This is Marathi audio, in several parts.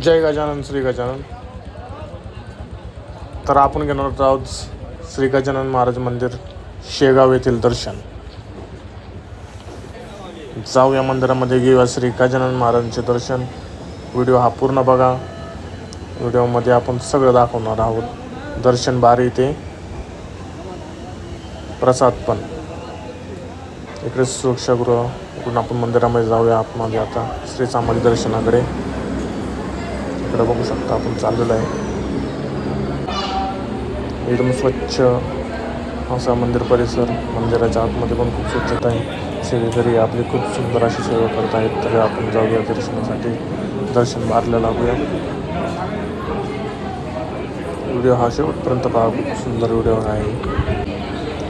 जय गजानन श्री गजानन. तर आपण घेणार आहोत श्री गजानन महाराज मंदिर शेगाव येथील दर्शन. जाऊया मंदिरामध्ये, घेऊया श्री गजानन महाराजांचे दर्शन. व्हिडिओ हा पूर्ण बघा. व्हिडिओमध्ये आपण सगळं दाखवणार आहोत. दर्शन बारी ते प्रसाद पण. इकडे सुरक्षागृह. इकडून आपण मंदिरामध्ये जाऊया आतमध्ये. आता श्री समाधी दर्शनाकडे इकडे बघू शकता आपण चाललेलो आहे. एकदम स्वच्छ असा मंदिर परिसर. मंदिराच्या आतमध्ये पण खूप स्वच्छता आहे. सेवेकरी आपली खूप सुंदर अशी सेवा करत आहेत. तरी आपण जाऊया दर्शनासाठी. दर्शन मारलं लागूया. व्हिडिओ हा शेवटपर्यंत पहा. खूप सुंदर व्हिडिओ आहे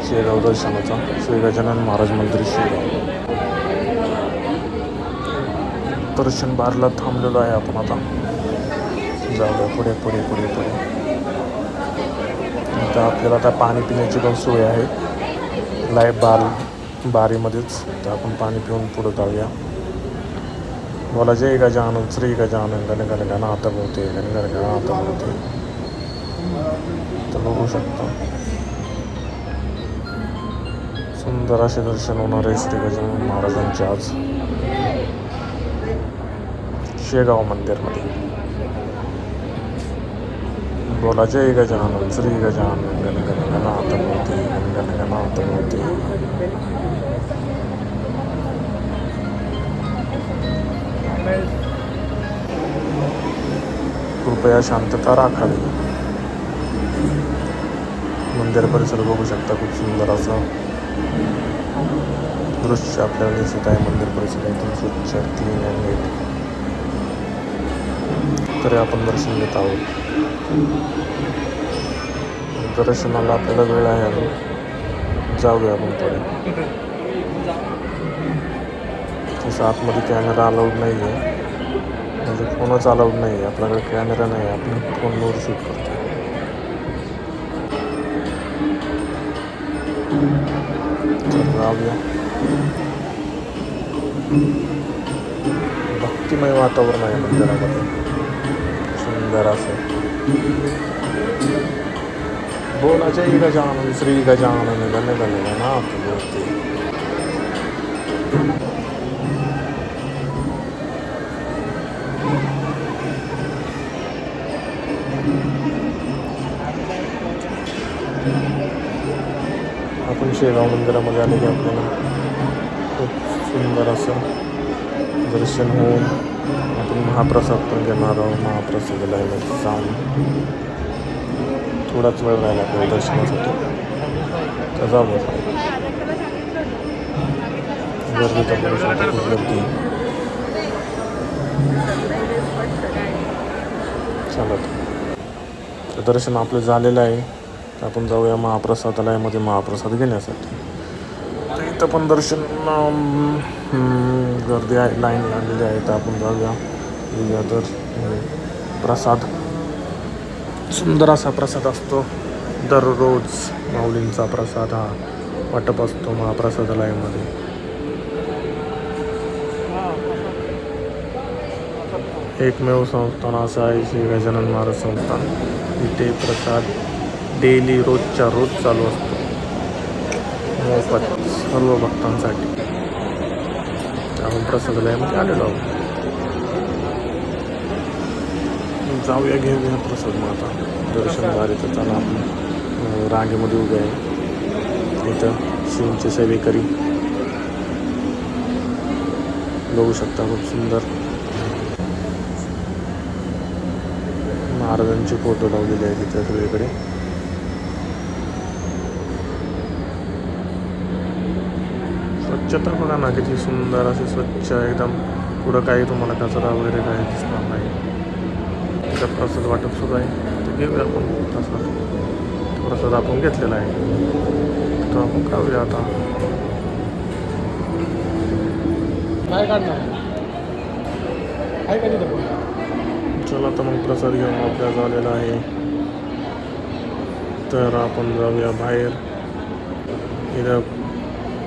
शेगाव दर्शनाचा. श्री गजानन महाराज मंदिर शेगाव. दर्शन बारला थांबलेलो आहे आपण. आता जाऊया पुढे पुढे पुढे पुढे. आता आपल्याला आता पाणी पिण्याची पण सोय आहे बारीमध्येच. तर आपण पाणी पिऊन पुढे जाऊया. बोला जय गजानन श्री गजानन गण गण गणात भोवते गण गण गणात भोवते. तर बघू शकता सुंदर असे दर्शन होणार आहे श्री गजानन महाराजांचे आज शेगाव मंदिरमध्ये. बोला जय गजानन श्री गजानन गण गण गणात भोवते गण गण गणात भोवते. कृपया शांतता राखावी. मंदिर परिसर बघू शकता. खूप सुंदर असं दृश्य आपल्याला दिसत आहे. मंदिर परिसर एकदम स्वच्छ, क्लीन अँड नीट. तरी आपण दर्शन घेत आहोत. दर्शनाला आपल्याला वेळ आहे अजून. जाऊया आपण पुढे. तसं आतमध्ये कॅमेरा अलाउड नाही आहे. म्हणजे फोनच अलाउड नाही आहे. आपल्याकडे कॅमेरा नाही आहे. आपण फोनवर शूट करतो. तर जाऊया. भक्तिमय वातावरण आहे मंदिरामध्ये. सुंदर असं. बोला जय गजानन श्री गजानन गण गण गणात भोवते. आपण शेगाव मंदिरामध्ये आले की आपल्याला खूप सुंदर असं दर्शन होऊन आपण महाप्रसाद पण घेणार आहोत. महाप्रसादाला जाऊन थोडाच वेळ राहिला आपल्याला दर्शनासाठी. तर जाऊया. गर्दी तर बघू शकता. खूप गर्दी. चालत तर दर्शन आपलं झालेलं आहे. तर आपण जाऊया महाप्रसादालयामध्ये महाप्रसाद घेण्यासाठी. तर इथं पण दर्शन गर्दी आहे. लाईन लागलेली आहे. तर आपण जाऊया. तर प्रसाद सुंदर असा प्रसाद असतो. दररोज माऊलींचा प्रसाद हा वाटप असतो महाप्रसादालयामध्ये. एकमेव संस्थान असं आहे श्री गजानन महाराज संस्थान. इथे प्रसाद डेली रोजच्या रोज चालू असतो मोफत सर्व भक्तांसाठी. आपण प्रसादालयामध्ये आलेलो आहोत. जाऊया घेऊया प्रसाद. मग आता दर्शन झाले तर चला आपण रांगेमध्ये उभे आहे. इथं शिवचे सेवेकरी बघू शकता. खूप सुंदर महाराजांचे फोटो लावलेले आहेत तिथे सगळीकडे. स्वच्छता बघा ना किती सुंदर असे स्वच्छ एकदम. पुढं काही तुम्हाला कचरा वगैरे काही दिसणार नाही. तर प्रसाद वाटप सुरू आहे. तर घेऊया आपण प्रसाद. प्रसाद आपण घेतलेला आहे. तर आपण खाऊया आता. काय काढणार चला तर मग प्रसाद घेऊन आपल्या झालेला आहे. तर आपण जाऊया बाहेर. इथं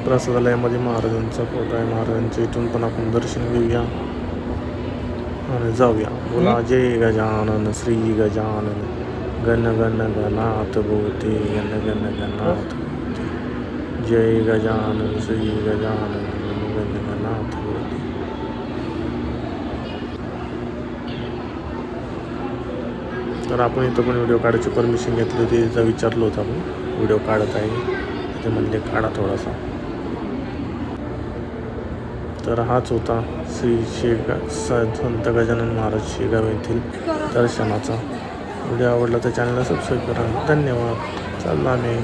प्रसादालयामध्ये महाराजांचा फोटो आहे. महाराजांच्या इथून पण आपण दर्शन घेऊया. आणि जाऊया. बोला जय गजानन श्री गजानन गण गण गणात भोवते गण गण गणात भोवते. जय गजानन श्री गजानन गण गण गणात भोवते. तर आपण इथं पण व्हिडिओ काढायची परमिशन घेतली होती. तिथं विचारलं होतं आपण व्हिडिओ काढत आहे ते म्हणले काढा थोडासा. तर हाच होता श्री संत गजानन महाराज शेगाव येथील दर्शनाचा. व्हिडिओ आवडला तर चॅनलला सबस्क्राईब करा. धन्यवाद. चालला मी.